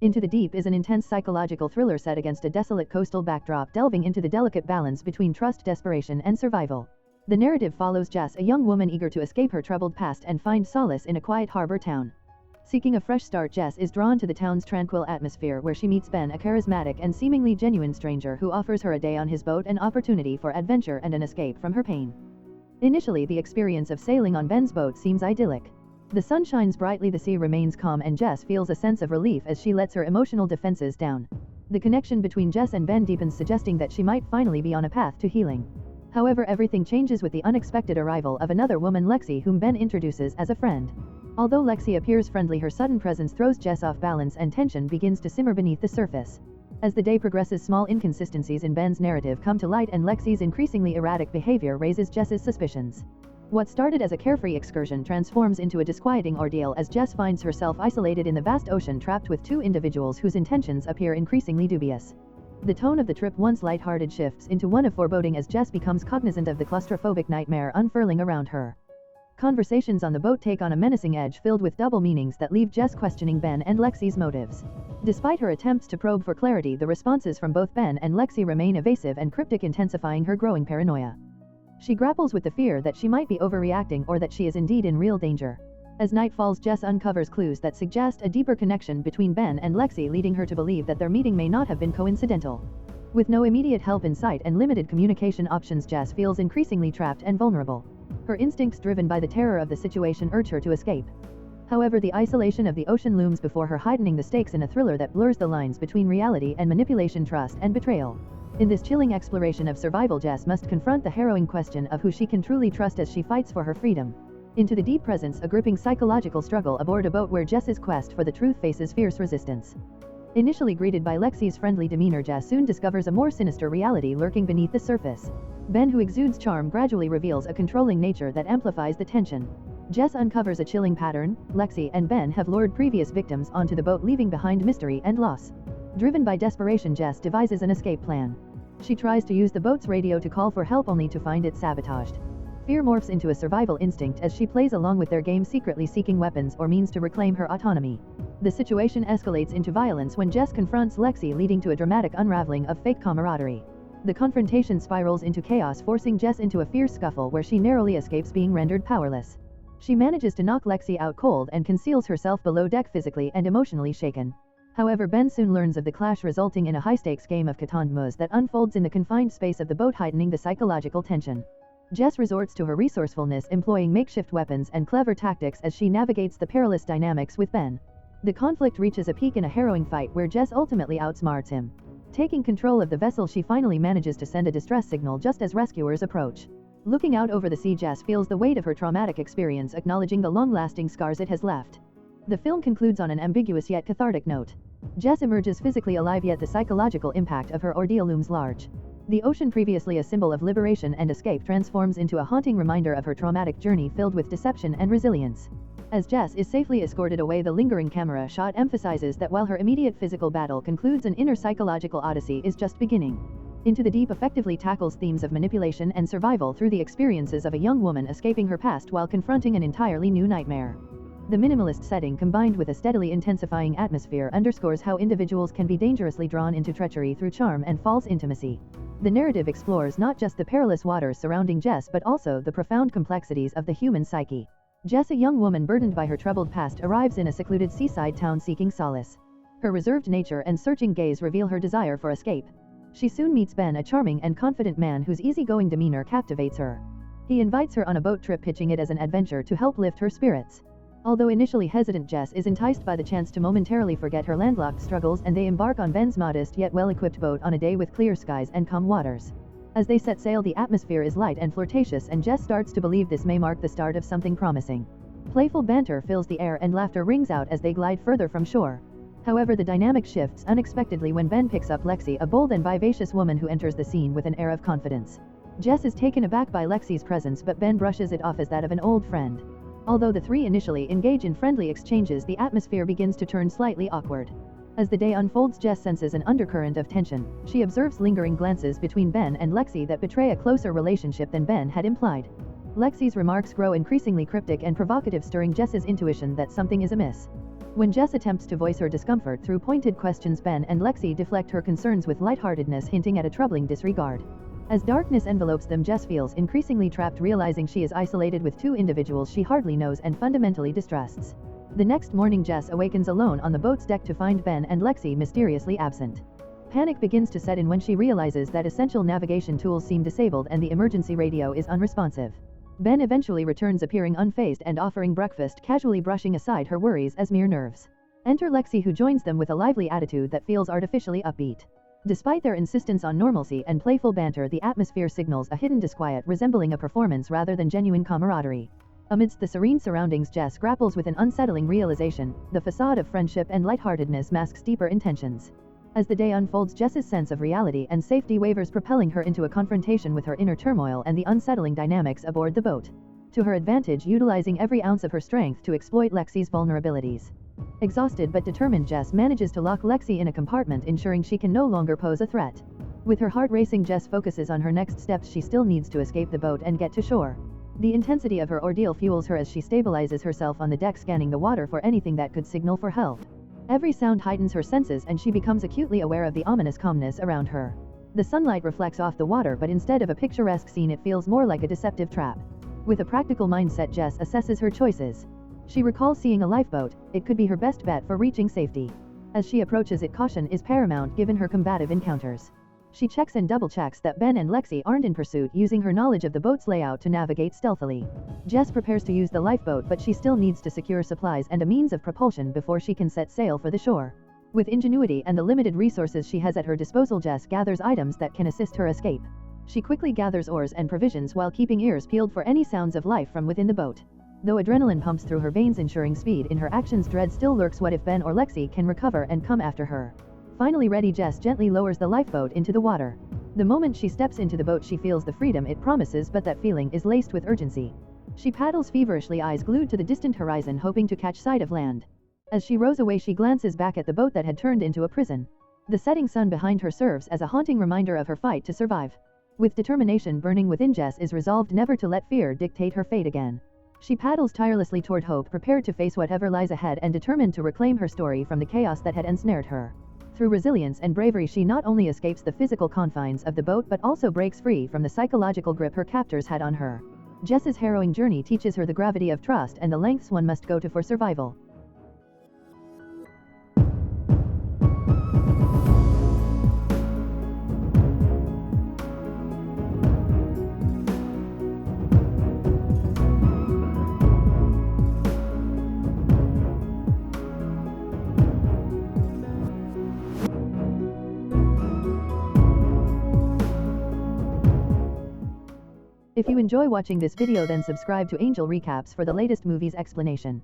Into the Deep is an intense psychological thriller set against a desolate coastal backdrop, delving into the delicate balance between trust, desperation, and survival. The narrative follows Jess, a young woman eager to escape her troubled past and find solace in a quiet harbor town. Seeking a fresh start, Jess is drawn to the town's tranquil atmosphere, where she meets Ben, a charismatic and seemingly genuine stranger who offers her a day on his boat, an opportunity for adventure and an escape from her pain. Initially, the experience of sailing on Ben's boat seems idyllic. The sun shines brightly, the sea remains calm, and Jess feels a sense of relief as she lets her emotional defenses down. The connection between Jess and Ben deepens, suggesting that she might finally be on a path to healing. However, everything changes with the unexpected arrival of another woman, Lexi, whom Ben introduces as a friend. Although Lexi appears friendly, her sudden presence throws Jess off balance and tension begins to simmer beneath the surface. As the day progresses, small inconsistencies in Ben's narrative come to light, and Lexi's increasingly erratic behavior raises Jess's suspicions. What started as a carefree excursion transforms into a disquieting ordeal as Jess finds herself isolated in the vast ocean, trapped with two individuals whose intentions appear increasingly dubious. The tone of the trip, once lighthearted, shifts into one of foreboding as Jess becomes cognizant of the claustrophobic nightmare unfurling around her. Conversations on the boat take on a menacing edge, filled with double meanings that leave Jess questioning Ben and Lexi's motives. Despite her attempts to probe for clarity, the responses from both Ben and Lexi remain evasive and cryptic, intensifying her growing paranoia. She grapples with the fear that she might be overreacting or that she is indeed in real danger. As night falls, Jess uncovers clues that suggest a deeper connection between Ben and Lexi, leading her to believe that their meeting may not have been coincidental. With no immediate help in sight and limited communication options, Jess feels increasingly trapped and vulnerable. Her instincts, driven by the terror of the situation, urge her to escape. However, the isolation of the ocean looms before her, heightening the stakes in a thriller that blurs the lines between reality and manipulation, trust and betrayal. In this chilling exploration of survival, Jess must confront the harrowing question of who she can truly trust as she fights for her freedom. Into the Deep presents a gripping psychological struggle aboard a boat where Jess's quest for the truth faces fierce resistance. Initially greeted by Lexi's friendly demeanor, Jess soon discovers a more sinister reality lurking beneath the surface. Ben, who exudes charm, gradually reveals a controlling nature that amplifies the tension. Jess uncovers a chilling pattern. Lexi and Ben have lured previous victims onto the boat, leaving behind mystery and loss. Driven by desperation, Jess devises an escape plan. She tries to use the boat's radio to call for help, only to find it sabotaged. Fear morphs into a survival instinct as she plays along with their game, secretly seeking weapons or means to reclaim her autonomy. The situation escalates into violence when Jess confronts Lexi, leading to a dramatic unraveling of fake camaraderie. The confrontation spirals into chaos, forcing Jess into a fierce scuffle where she narrowly escapes being rendered powerless. She manages to knock Lexi out cold and conceals herself below deck, physically and emotionally shaken. However, Ben soon learns of the clash, resulting in a high-stakes game of Catan that unfolds in the confined space of the boat, heightening the psychological tension. Jess resorts to her resourcefulness, employing makeshift weapons and clever tactics as she navigates the perilous dynamics with Ben. The conflict reaches a peak in a harrowing fight where Jess ultimately outsmarts him. Taking control of the vessel, she finally manages to send a distress signal just as rescuers approach. Looking out over the sea, Jess feels the weight of her traumatic experience, acknowledging the long-lasting scars it has left. The film concludes on an ambiguous yet cathartic note. Jess emerges physically alive, yet the psychological impact of her ordeal looms large. The ocean, previously a symbol of liberation and escape, transforms into a haunting reminder of her traumatic journey, filled with deception and resilience. As Jess is safely escorted away, the lingering camera shot emphasizes that while her immediate physical battle concludes, an inner psychological odyssey is just beginning. Into the Deep effectively tackles themes of manipulation and survival through the experiences of a young woman escaping her past while confronting an entirely new nightmare. The minimalist setting, combined with a steadily intensifying atmosphere, underscores how individuals can be dangerously drawn into treachery through charm and false intimacy. The narrative explores not just the perilous waters surrounding Jess, but also the profound complexities of the human psyche. Jess, a young woman burdened by her troubled past, arrives in a secluded seaside town seeking solace. Her reserved nature and searching gaze reveal her desire for escape. She soon meets Ben, a charming and confident man whose easygoing demeanor captivates her. He invites her on a boat trip, pitching it as an adventure to help lift her spirits. Although initially hesitant, Jess is enticed by the chance to momentarily forget her landlocked struggles, and they embark on Ben's modest yet well-equipped boat on a day with clear skies and calm waters. As they set sail, the atmosphere is light and flirtatious, and Jess starts to believe this may mark the start of something promising. Playful banter fills the air and laughter rings out as they glide further from shore. However, the dynamic shifts unexpectedly when Ben picks up Lexi, a bold and vivacious woman who enters the scene with an air of confidence. Jess is taken aback by Lexi's presence, but Ben brushes it off as that of an old friend. Although the three initially engage in friendly exchanges, the atmosphere begins to turn slightly awkward. As the day unfolds, Jess senses an undercurrent of tension. She observes lingering glances between Ben and Lexi that betray a closer relationship than Ben had implied. Lexi's remarks grow increasingly cryptic and provocative, stirring Jess's intuition that something is amiss. When Jess attempts to voice her discomfort through pointed questions, Ben and Lexi deflect her concerns with lightheartedness, hinting at a troubling disregard. As darkness envelopes them, Jess feels increasingly trapped, realizing she is isolated with two individuals she hardly knows and fundamentally distrusts. The next morning, Jess awakens alone on the boat's deck to find Ben and Lexi mysteriously absent. Panic begins to set in when she realizes that essential navigation tools seem disabled and the emergency radio is unresponsive. Ben eventually returns, appearing unfazed and offering breakfast, casually brushing aside her worries as mere nerves. Enter Lexi, who joins them with a lively attitude that feels artificially upbeat. Despite their insistence on normalcy and playful banter, the atmosphere signals a hidden disquiet, resembling a performance rather than genuine camaraderie. Amidst the serene surroundings, Jess grapples with an unsettling realization: the facade of friendship and lightheartedness masks deeper intentions. As the day unfolds, Jess's sense of reality and safety wavers, propelling her into a confrontation with her inner turmoil and the unsettling dynamics aboard the boat. To her advantage, utilizing every ounce of her strength to exploit Lexi's vulnerabilities. Exhausted but determined, Jess manages to lock Lexi in a compartment, ensuring she can no longer pose a threat. With her heart racing, Jess focuses on her next steps. She still needs to escape the boat and get to shore. The intensity of her ordeal fuels her as she stabilizes herself on the deck, scanning the water for anything that could signal for help. Every sound heightens her senses, and she becomes acutely aware of the ominous calmness around her. The sunlight reflects off the water, but instead of a picturesque scene, it feels more like a deceptive trap. With a practical mindset, Jess assesses her choices. She recalls seeing a lifeboat. It could be her best bet for reaching safety. As she approaches it, caution is paramount given her combative encounters. She checks and double-checks that Ben and Lexi aren't in pursuit, using her knowledge of the boat's layout to navigate stealthily. Jess prepares to use the lifeboat, but she still needs to secure supplies and a means of propulsion before she can set sail for the shore. With ingenuity and the limited resources she has at her disposal, Jess gathers items that can assist her escape. She quickly gathers oars and provisions while keeping ears peeled for any sounds of life from within the boat. Though adrenaline pumps through her veins, ensuring speed in her actions, dread still lurks. What if Ben or Lexi can recover and come after her? Finally ready, Jess gently lowers the lifeboat into the water. The moment she steps into the boat, she feels the freedom it promises, but that feeling is laced with urgency. She paddles feverishly, eyes glued to the distant horizon, hoping to catch sight of land. As she rows away, she glances back at the boat that had turned into a prison. The setting sun behind her serves as a haunting reminder of her fight to survive. With determination burning within, Jess is resolved never to let fear dictate her fate again. She paddles tirelessly toward hope, prepared to face whatever lies ahead and determined to reclaim her story from the chaos that had ensnared her. Through resilience and bravery, she not only escapes the physical confines of the boat but also breaks free from the psychological grip her captors had on her. Jess's harrowing journey teaches her the gravity of trust and the lengths one must go to for survival. If you enjoy watching this video, then subscribe to Angel Recaps for the latest movies explanation.